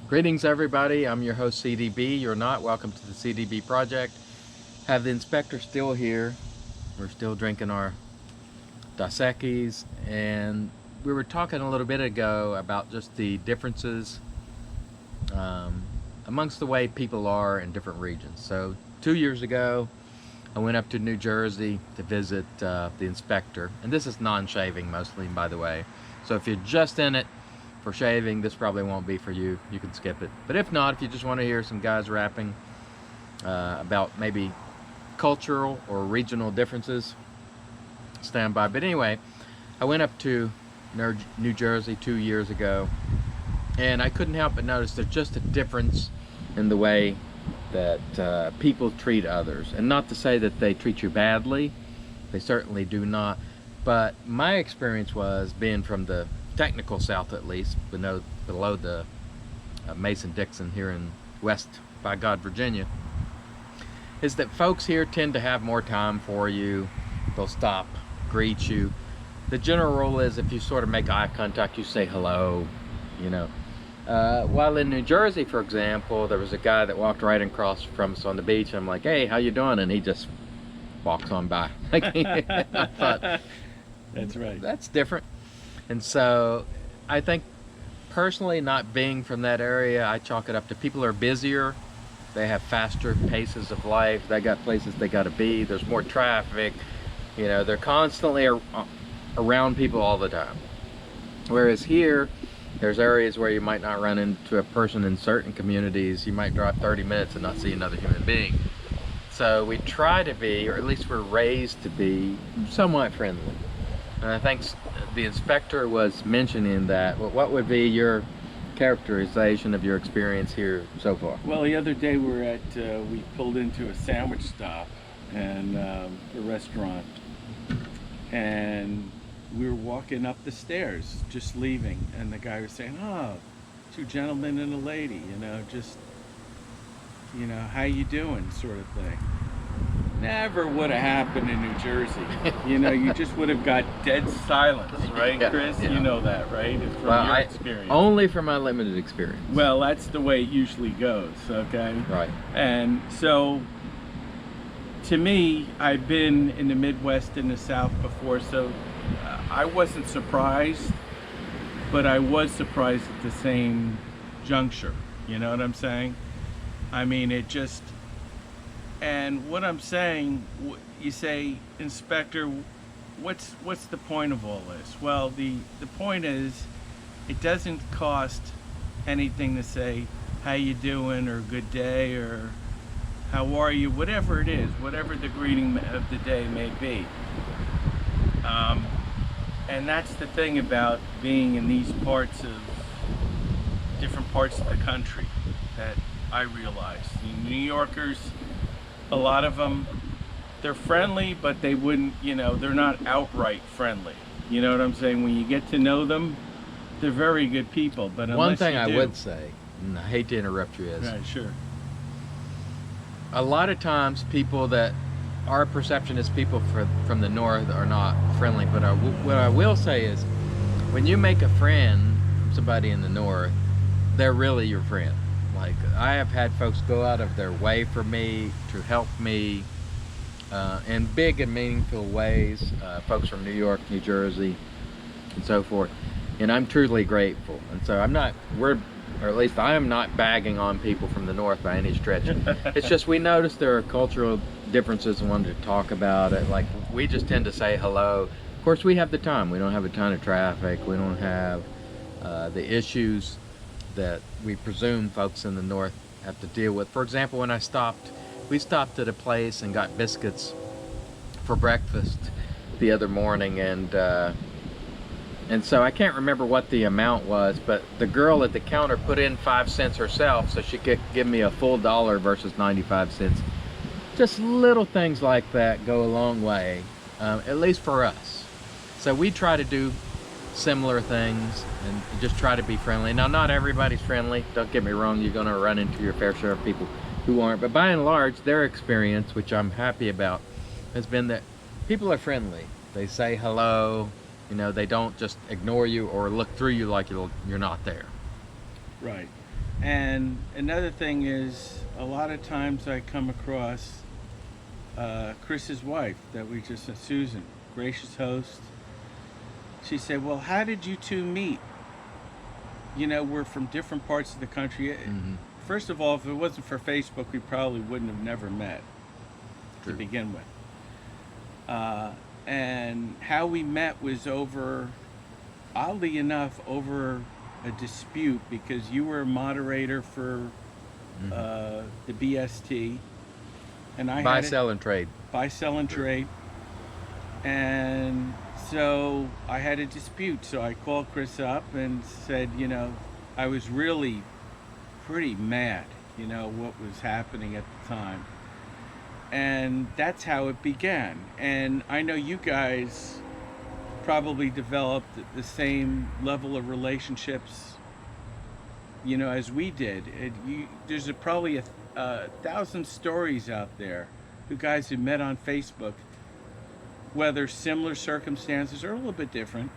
Greetings, everybody. I'm your host, CDB. You're not. Welcome to the CDB project. Have the inspector still here. We're still drinking our Dos Equis, and we were talking a little bit ago about just the differences amongst the way people are in different regions. So 2 years ago, I went up to New Jersey to visit the inspector, and this is non-shaving mostly, by the way. So if you're just in it for shaving, this probably won't be for you. You can skip it. But if not, if you just want to hear some guys rapping about maybe cultural or regional differences, stand by. But anyway, I went up to New Jersey 2 years ago, and I couldn't help but notice there's just a difference in the way that people treat others. And not to say that they treat you badly, they certainly do not. But my experience was, being from the technical South, at least below the Mason-Dixon here in West by God, Virginia, is that folks here tend to have more time for you. They'll stop, greet you. The general rule is, if you sort of make eye contact, you say hello, you know. While in New Jersey, for example, there was a guy that walked right across from us on the beach. I'm like, hey, how you doing? And he just walks on by. I thought, that's right. That's different. And so I think personally, not being from that area, I chalk it up to people are busier. They have faster paces of life. They got places they got to be. There's more traffic. You know, they're constantly around people all the time. Whereas here, there's areas where you might not run into a person. In certain communities, you might drive 30 minutes and not see another human being. So we try to be, or at least we're raised to be, somewhat friendly. And I think the inspector was mentioning that. Well, what would be your characterization of your experience here so far? Well, the other day we pulled into a sandwich stop and a restaurant, and we were walking up the stairs, just leaving, and the guy was saying, "Oh, two gentlemen and a lady, how you doing," sort of thing. Never would have happened in New Jersey. You just would have got dead silence, right, Yeah, Chris? yeah. You know that, right? From your experience. Only from my limited experience. Well, that's the way it usually goes, okay? Right. And so, to me, I've been in the Midwest and the South before, so I wasn't surprised, but I was surprised at the same juncture. You know what I'm saying? I mean, it just... And what I'm saying, you say, Inspector, what's the point of all this? Well, the point is, it doesn't cost anything to say, how you doing, or good day, or how are you, whatever it is, whatever the greeting of the day may be. And that's the thing about being in these different parts of the country that I realize. The New Yorkers, a lot of them, they're friendly, but they wouldn't, they're not outright friendly. You know what I'm saying? When you get to know them, they're very good people. But one thing I would say, and I hate to interrupt you, is right, sure. a lot of times people that our perception is people from the north are not friendly. But what I will say is, when you make a friend from somebody in the north, they're really your friend. Like, I have had folks go out of their way for me, to help me in big and meaningful ways. Folks from New York, New Jersey, and so forth. And I'm truly grateful. And so or at least I am not bagging on people from the north by any stretch. It's just, we notice there are cultural differences and wanted to talk about it. Like, we just tend to say hello. Of course, we have the time. We don't have a ton of traffic. We don't have the issues that we presume folks in the north have to deal with. For example, when we stopped at a place and got biscuits for breakfast the other morning, and so I can't remember what the amount was, but the girl at the counter put in 5 cents herself so she could give me a full dollar versus 95 cents. Just little things like that go a long way, at least for us. So we try to do similar things and just try to be friendly. Now, not everybody's friendly, don't get me wrong. You're going to run into your fair share of people who aren't, but by and large, their experience, which I'm happy about, has been that people are friendly. They say hello, they don't just ignore you or look through you like you're not there. Right. And another thing is, a lot of times I come across Chris's wife that we just met, Susan, gracious host. She said, "Well, how did you two meet? You know, we're from different parts of the country." Hmm. First of all, if it wasn't for Facebook, we probably wouldn't have never met to True. begin with. And how we met was over, oddly enough, over a dispute because you were a moderator for the BST, and I Buy, had sell, and trade. buy, sell, and trade. And so I had a dispute. So I called Chris up and said, you know, I was really pretty mad, you know, what was happening at the time. And that's how it began. And I know you guys probably developed the same level of relationships, you know, as we did. There's probably a thousand stories out there who guys who met on Facebook, whether similar circumstances or a little bit different,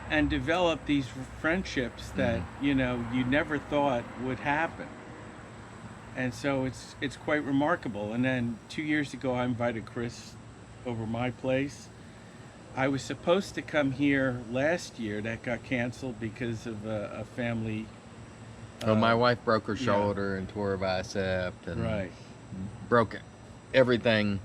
and developed these friendships that you know you never thought would happen. And so it's quite remarkable. And then 2 years ago, I invited Chris over my place. I was supposed to come here last year. That got canceled because of a family. Well, my wife broke her yeah. shoulder and tore her bicep and Right. broke everything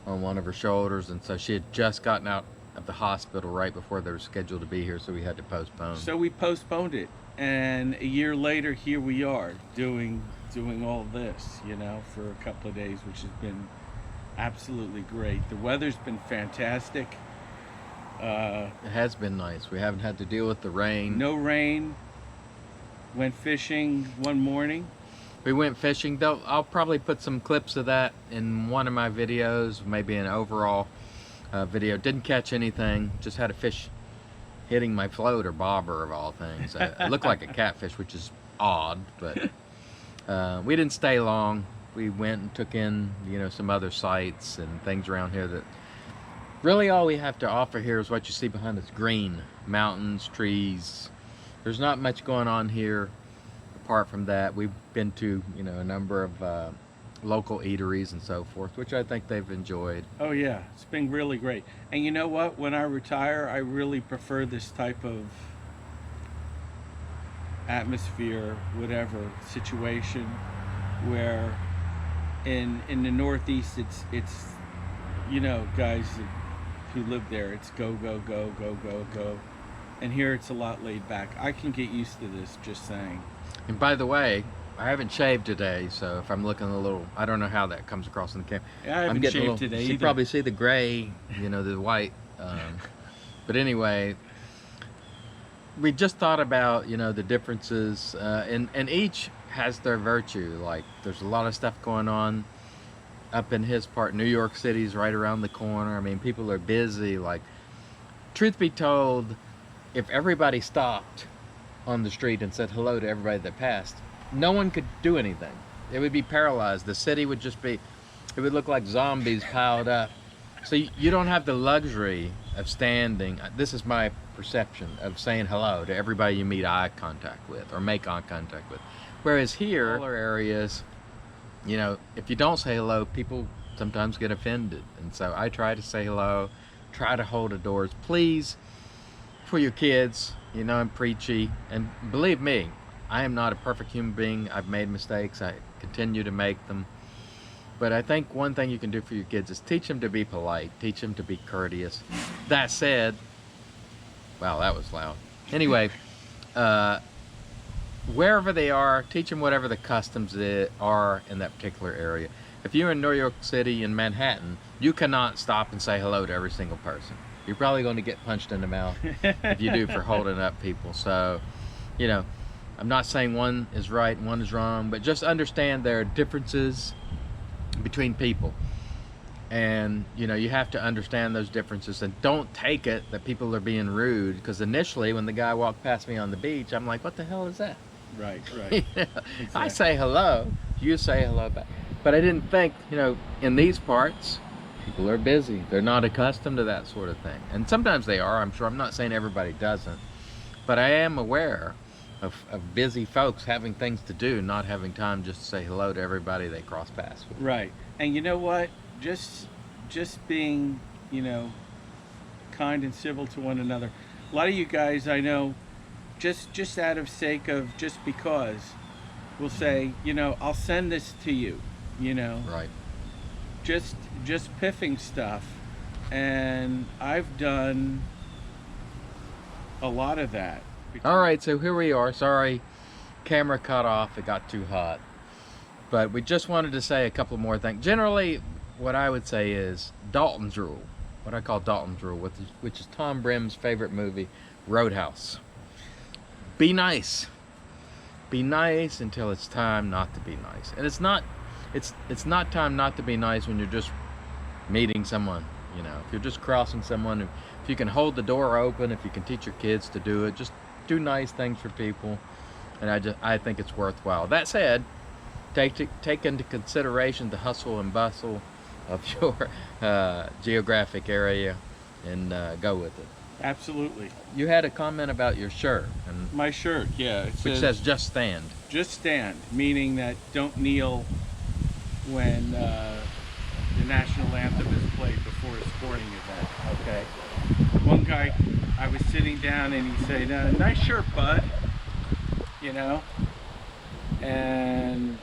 on one of her shoulders, and so she had just gotten out of the hospital right before they were scheduled to be here, so we had to postpone. So we postponed it, and a year later, here we are doing all this, you know, for a couple of days, which has been absolutely great. The weather's been fantastic. It has been nice. We haven't had to deal with the rain. No rain. Went fishing one morning. We went fishing. Though I'll probably put some clips of that in one of my videos, maybe an overall video. Didn't catch anything. Just had a fish hitting my float or bobber of all things. It looked like a catfish, which is odd, but we didn't stay long. We went and took in, you know, some other sites and things around here that really all we have to offer here is what you see behind us: green, mountains, trees. There's not much going on here apart from that. We've been to, you know, a number of local eateries and so forth, which I think they've enjoyed. Oh yeah, it's been really great. And you know what? When I retire, I really prefer this type of atmosphere, whatever situation, where in the Northeast, it's you know, guys who live there, it's go go go go go go, and here it's a lot laid back. I can get used to this, just saying. And by the way, I haven't shaved today, so if I'm looking a little, I don't know how that comes across in the camera. Yeah, I haven't I'm getting shaved a little, today you either. probably see the gray, you know, the white. But anyway, we just thought about, you know, the differences, and each has their virtue. Like, there's a lot of stuff going on up in his part. New York City's right around the corner. I mean, people are busy. Like, truth be told, if everybody stopped on the street and said hello to everybody that passed, no one could do anything. It would be paralyzed. The city would just be, it would look like zombies piled up. So you don't have the luxury of standing, this is my perception, of saying hello to everybody you meet eye contact with or make eye contact with. Whereas here, other areas, you know, if you don't say hello, people sometimes get offended. And so I try to say hello, try to hold the doors. Please, for your kids, you know, I'm preachy. And believe me, I am not a perfect human being. I've made mistakes. I continue to make them. But I think one thing you can do for your kids is teach them to be polite, teach them to be courteous. That said, wow, that was loud. Anyway, wherever they are, teach them whatever the customs are in that particular area. If you're in New York City, in Manhattan, you cannot stop and say hello to every single person. You're probably going to get punched in the mouth if you do for holding up people. So, you know, I'm not saying one is right and one is wrong, but just understand there are differences between people. And, you know, you have to understand those differences and don't take it that people are being rude. Because initially, when the guy walked past me on the beach, I'm like, what the hell is that? Right, You right. know, Exactly. I say hello, you say hello back. But I didn't think, you know, in these parts, people are busy. They're not accustomed to that sort of thing. And sometimes they are, I'm sure. I'm not saying everybody doesn't. But I am aware of busy folks having things to do, not having time just to say hello to everybody they cross paths with. Right. And you know what? Just being, you know, kind and civil to one another. A lot of you guys I know, just out of sake of just because, will say, you know, I'll send this to you, you know. Right. Just piffing stuff. And I've done a lot of that. All right, so here we are. Sorry, camera cut off. It got too hot. But we just wanted to say a couple more things. Generally, what I would say is Dalton's Rule. What I call Dalton's Rule, which is Tom Brim's favorite movie, Roadhouse. Be nice. Be nice until it's time not to be nice. And it's not time not to be nice when you're just meeting someone. You know, if you're just crossing someone, if you can hold the door open, if you can teach your kids to do it, just do nice things for people. And I think it's worthwhile. That said, take into consideration the hustle and bustle of your geographic area and go with it. Absolutely. You had a comment about your shirt, and My shirt, yeah. It which says "Just Stand." just stand, meaning that don't kneel when the national anthem is played before a sporting event. Okay. One guy, I was sitting down and he said, "Nice shirt, bud," you know, and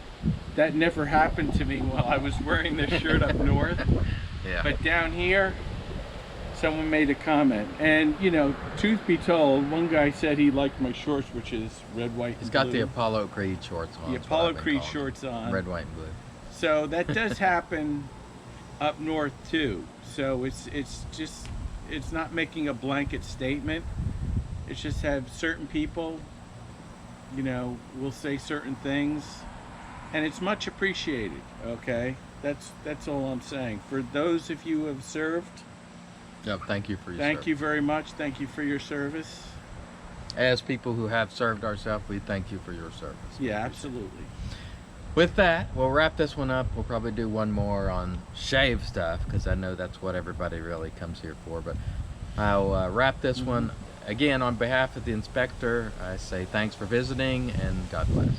that never happened to me while I was wearing this shirt up north. Yeah. But down here, someone made a comment, and you know, truth be told, one guy said he liked my shorts, which is red, white, He's and got blue. the Apollo Creed shorts on. The That's what I've Apollo been Creed calling shorts them. on. Red, white, and blue. So that does happen up north too. So it's just, it's not making a blanket statement. It's just have certain people, you know, will say certain things, and it's much appreciated. Okay, that's all I'm saying. For those of you who have served, Yep. Thank you for your thank service. you very much. Thank you for your service. As people who have served ourselves, we thank you for your service. Yeah, absolutely. With that, we'll wrap this one up. We'll probably do one more on shave stuff because I know that's what everybody really comes here for. But I'll wrap this one. Again, on behalf of the inspector, I say thanks for visiting and God bless.